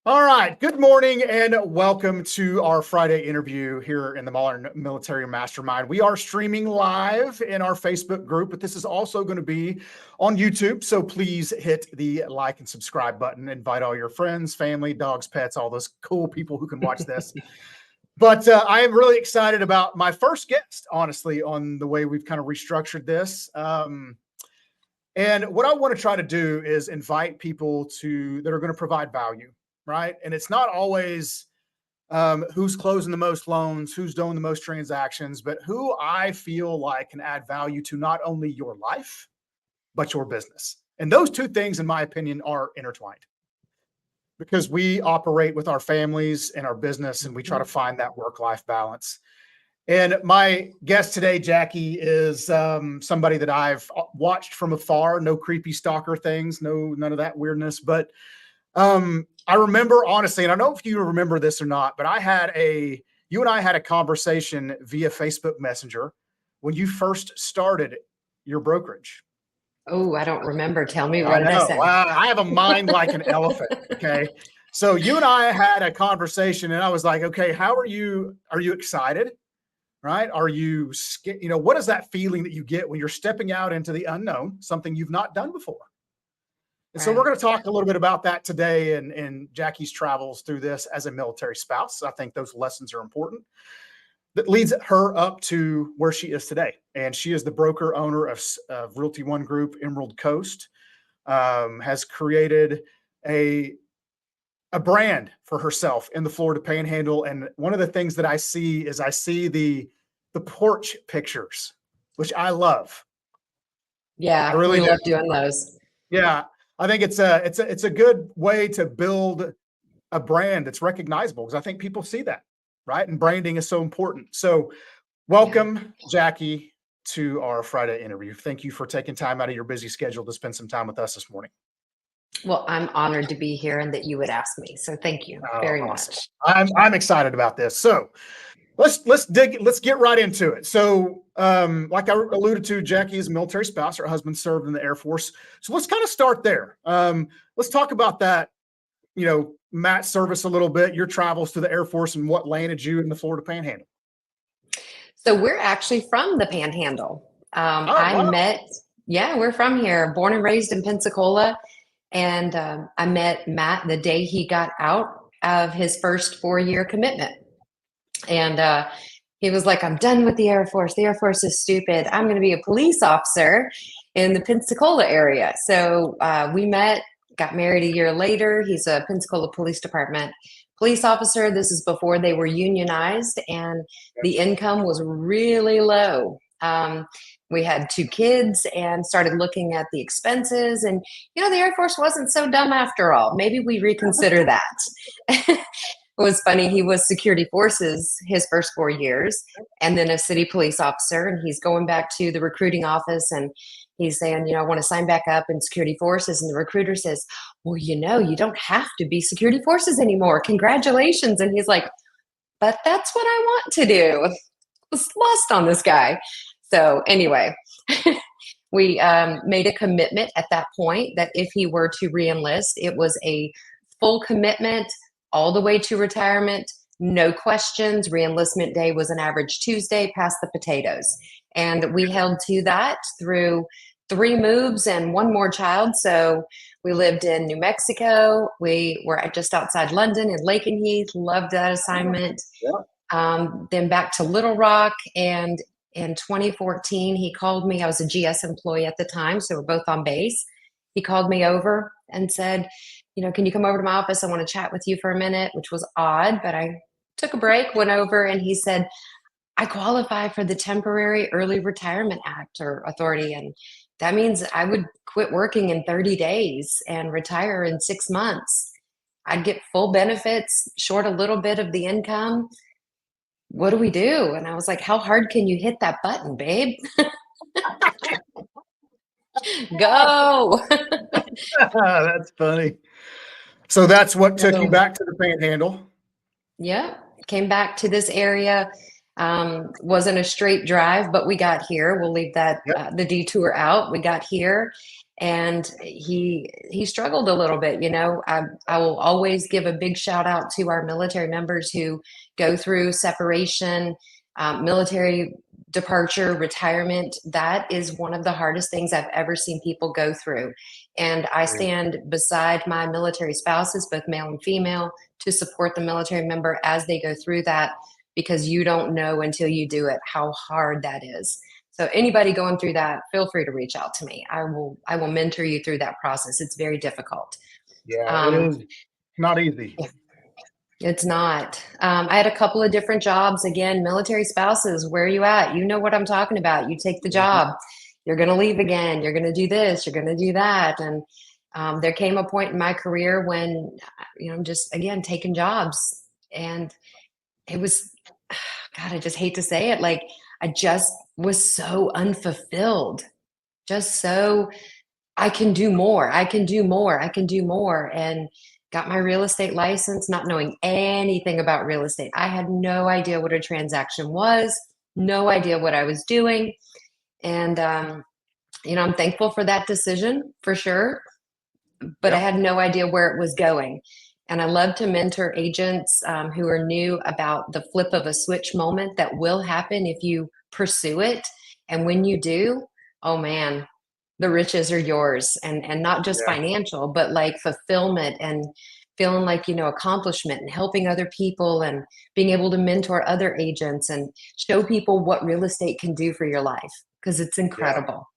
All right. Good morning and welcome to our Friday interview here in the Modern Military Mastermind. We are streaming live in our Facebook group, but this is also going to be on YouTube. So please hit the like and subscribe button. Invite all your friends, family, dogs, pets, all those cool people who can watch this. But I am really excited about my first guest, honestly, on the way we've kind of restructured this. And what I want to try to do is invite people that are going to provide value, right? And it's not always who's closing the most loans, who's doing the most transactions, but who I feel like can add value to not only your life, but your business. And those two things, in my opinion, are intertwined because we operate with our families and our business and we try to find that work-life balance. And my guest today, Jackie, is somebody that I've watched from afar. No creepy stalker things, none of that weirdness. But I remember, honestly, and I don't know if you remember this or not, but you and I had a conversation via Facebook Messenger when you first started your brokerage. Oh, I don't remember. Tell me, I what did I know. say? I have a mind like an elephant. Okay. So you and I had a conversation and I was like, okay, are you excited? Right? Are you scared? What is that feeling that you get when you're stepping out into the unknown, something you've not done before? And so we're going to talk a little bit about that today and Jackie's travels through this as a military spouse. I think those lessons are important. That leads her up to where she is today. And she is the broker owner of Realty One Group, Emerald Coast, has created a brand for herself in the Florida Panhandle. And one of the things that I see is the porch pictures, which I love. Yeah, I really love doing those. Yeah, I think it's a good way to build a brand that's recognizable because I think people see that, right? And branding is so important. So, welcome, Jackie, to our Friday interview. Thank you for taking time out of your busy schedule to spend some time with us this morning. Well, I'm honored to be here and that you would ask me. So thank you very much. I'm excited about this. So let's get right into it. So like I alluded to, Jackie is a military spouse. Her husband served in the Air Force. So let's kind of start there. Let's talk about that, Matt's service a little bit, your travels to the Air Force and what landed you in the Florida Panhandle. So we're actually from the Panhandle. We're from here, born and raised in Pensacola. And I met Matt the day he got out of his first 4-year commitment. And he was like, I'm done with the Air Force. The Air Force is stupid. I'm going to be a police officer in the Pensacola area. So we met, got married a year later. He's a Pensacola Police Department police officer. This is before they were unionized and the income was really low. We had 2 kids and started looking at the expenses, and the Air Force wasn't so dumb after all. Maybe we reconsider that. It was funny. He was security forces his first 4 years and then a city police officer, and he's going back to the recruiting office and he's saying, I want to sign back up in security forces. And the recruiter says, well, you don't have to be security forces anymore. Congratulations. And he's like, but that's what I want to do. I was lost on this guy. So anyway, we made a commitment at that point that if he were to reenlist, it was a full commitment all the way to retirement, no questions. Reenlistment day was an average Tuesday, past the potatoes. And we held to that through 3 moves and 1 more child. So we lived in New Mexico. We were just outside London in Lakenheath, loved that assignment. Then back to Little Rock, and in 2014, he called me. I was a GS employee at the time, so we're both on base. He called me over and said, can you come over to my office? I want to chat with you for a minute, which was odd, but I took a break, went over, and he said, I qualify for the Temporary Early Retirement Act or Authority, and that means I would quit working in 30 days and retire in 6 months. I'd get full benefits, short a little bit of the income. What do we do? And I was like, how hard can you hit that button, babe? Go. That's funny. So that's what took you back to the Panhandle. Yeah. Came back to this area. Wasn't a straight drive, but we got here. We'll leave that the detour out. We got here and he struggled a little bit. I will always give a big shout out to our military members who go through separation, military departure, retirement. That is one of the hardest things I've ever seen people go through, and I stand beside my military spouses, both male and female, to support the military member as they go through that, because you don't know until you do it how hard that is. So anybody going through that, feel free to reach out to me. I will mentor you through that process. It's very difficult. Yeah, it Um, is not easy. it's not. I had a couple of different jobs. Again, military spouses, where are you at? You know what I'm talking about. You take the Mhm. job, you're going to leave again. You're going to do this. You're going to do that. And there came a point in my career when, I'm just, again, taking jobs. And it was, God, I just hate to say it. Like, I just was so unfulfilled, just so I can do more. I can do more. I can do more. And got my real estate license, not knowing anything about real estate. I had no idea what a transaction was, no idea what I was doing. And, I'm thankful for that decision for sure, but I Yeah. had no idea where it was going. And I love to mentor agents who are new about the flip of a switch moment that will happen if you pursue it. And when you do, oh man, the riches are yours, and not just Yeah. financial, but like fulfillment and feeling like, accomplishment and helping other people and being able to mentor other agents and show people what real estate can do for your life, because it's Yeah. incredible.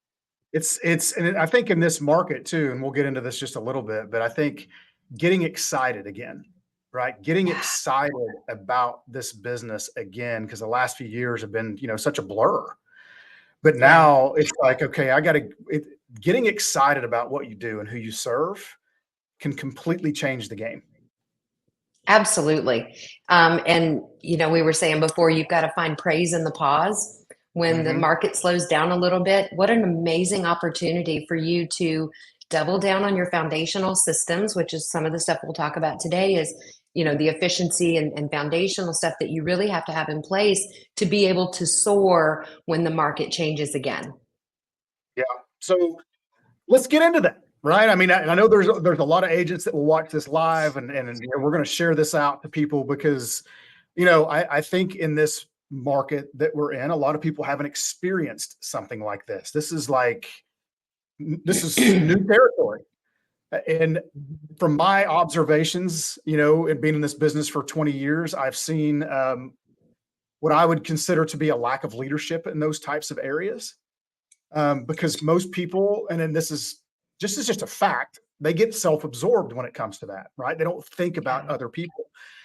And I think in this market too, and we'll get into this just a little bit, but I think getting excited again, right? Getting excited about this business again, because the last few years have been, such a blur. But Yeah. now it's like, okay, getting excited about what you do and who you serve can completely change the game. Absolutely. And, we were saying before, you've got to find praise in the pause. When the Hmm. market slows down a little bit, what an amazing opportunity for you to double down on your foundational systems, which is some of the stuff we'll talk about today is, the efficiency and foundational stuff that you really have to have in place to be able to soar when the market changes again. Yeah. So let's get into that. Right. I mean, I know there's a lot of agents that will watch this live, and we're going to share this out to people because, I think in this market that we're in, a lot of people haven't experienced something like this. This is new territory. And from my observations, and being in this business for 20 years, I've seen what I would consider to be a lack of leadership in those types of areas. Because most people, and then this is just a fact, they get self-absorbed when it comes to that, right? They don't think about Yeah. other people.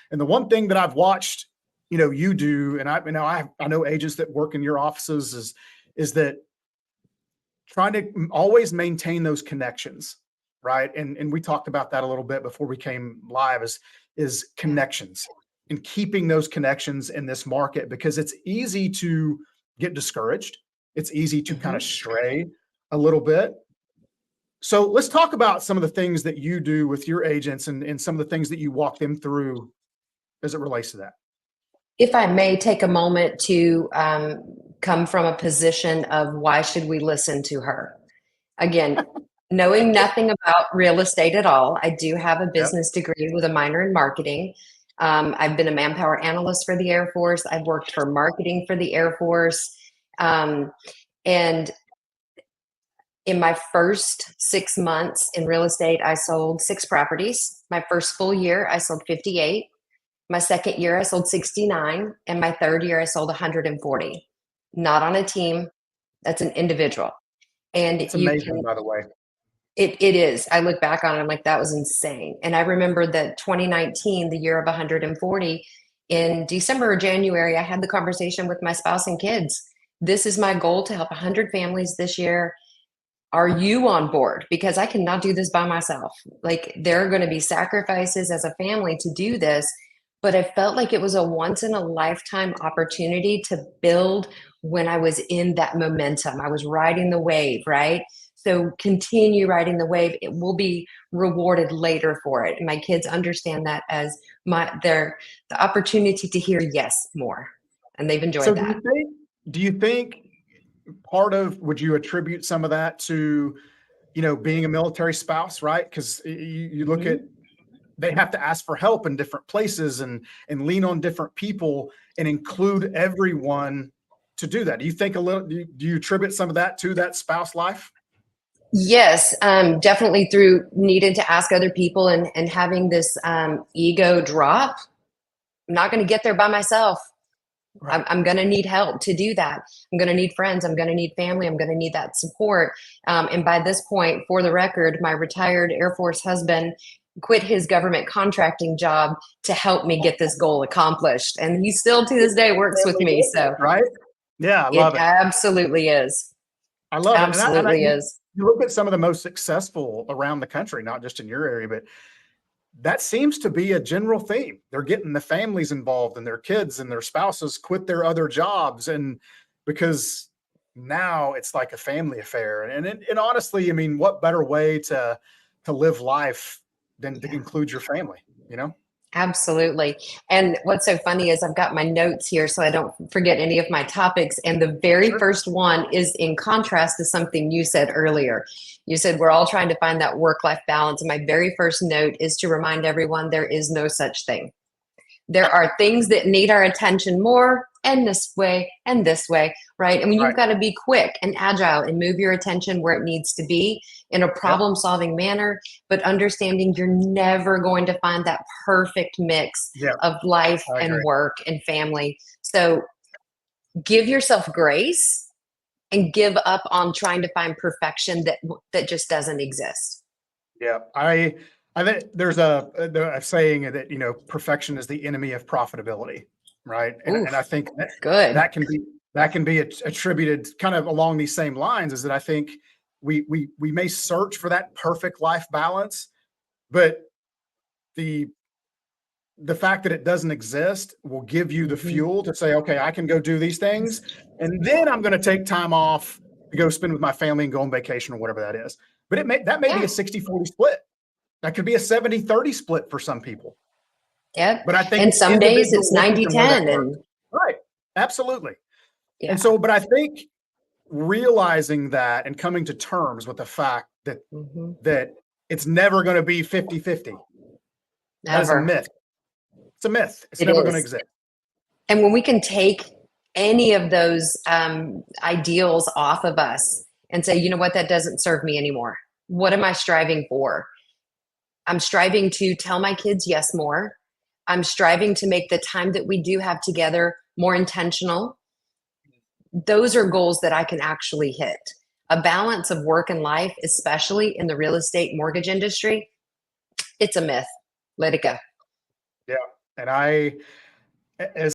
And the one thing that I've watched, you do, and I know agents that work in your offices is that trying to always maintain those connections, right? And we talked about that a little bit before we came live is Yeah. connections and keeping those connections in this market, because it's easy to get discouraged. It's easy to kind of Mhm. stray a little bit. So let's talk about some of the things that you do with your agents and some of the things that you walk them through as it relates to that. If I may take a moment to come from a position of why should we listen to her? Again, knowing nothing about real estate at all, I do have a Yep. business degree with a minor in marketing. I've been a manpower analyst for the Air Force. I've worked for marketing for the Air Force. And in my first 6 months in real estate, I sold 6 properties. My first full year, I sold 58. My second year, I sold 69. And my third year, I sold 140. Not on a team, that's an individual. And It's you amazing, can, by the way. it is. I look back on it, I'm like, that was insane. And I remember that 2019, the year of 140, in December or January, I had the conversation with my spouse and kids. This is my goal to help 100 families this year. Are you on board? Because I cannot do this by myself. Like, there are going to be sacrifices as a family to do this, but I felt like it was a once in a lifetime opportunity to build when I was in that momentum. I was riding the wave, right? So continue riding the wave. It will be rewarded later for it. And my kids understand that as the opportunity to hear yes more. And they've So enjoyed that. do you think would you attribute some of that to being a military spouse, right? Because you look at, they have to ask for help in different places and lean on different people and include everyone to do that. Do you think do you attribute some of that to that spouse life? Yes, definitely through needing to ask other people and having this ego drop. I'm not going to get there by myself. Right. I'm going to need help to do that. I'm going to need friends. I'm going to need family. I'm going to need that support. And by this point, for the record, my retired Air Force husband quit his government contracting job to help me get this goal accomplished. And he still to this day works with me. So right. Yeah, I it love it. absolutely is. I love it. Absolutely is. You look at some of the most successful around the country, not just in your area, but that seems to be a general theme. They're getting the families involved and their kids and their spouses quit their other jobs. And because now it's like a family affair. And honestly, I mean, what better way to live life than to include your family, you know? Absolutely. And what's so funny is I've got my notes here so I don't forget any of my topics. And the very Sure. first one is in contrast to something you said earlier. You said we're all trying to find that work-life balance. And my very first note is to remind everyone there is no such thing. There are things that need our attention more and this way, right? I mean, you've Right. got to be quick and agile and move your attention where it needs to be in a problem solving manner, but understanding you're never going to find that perfect mix Yeah, of life I and agree. work and family. So give yourself grace and give up on trying to find perfection that just doesn't exist. Yeah, I think there's a saying that perfection is the enemy of profitability, right? And I Oof, think good. that can be attributed kind of along these same lines. Is that I think we may search for that perfect life balance, but the fact that it doesn't exist will give you the Mhm. fuel to say, okay, I can go do these things, and then I'm going to take time off to go spend with my family and go on vacation or whatever that is. But that may be Yeah. a 60-40 split. That could be a 70-30 split for some people. Yep. But I think And it's some days it's individualistic in where that 90-10 works. and Right. Absolutely. And yeah. so, but I think realizing that and coming to terms with the fact that Mhm. it's never going to be 50-50. That is a Never. myth. It's a myth. It's It never going to is. exist. And when we can take any of those ideals off of us and say, you know what, that doesn't serve me anymore. What am I striving for? I'm striving to tell my kids yes more. I'm striving to make the time that we do have together more intentional. Those are goals that I can actually hit. A balance of work and life, especially in the real estate mortgage industry, it's a myth. Let it go. Yeah. And I, as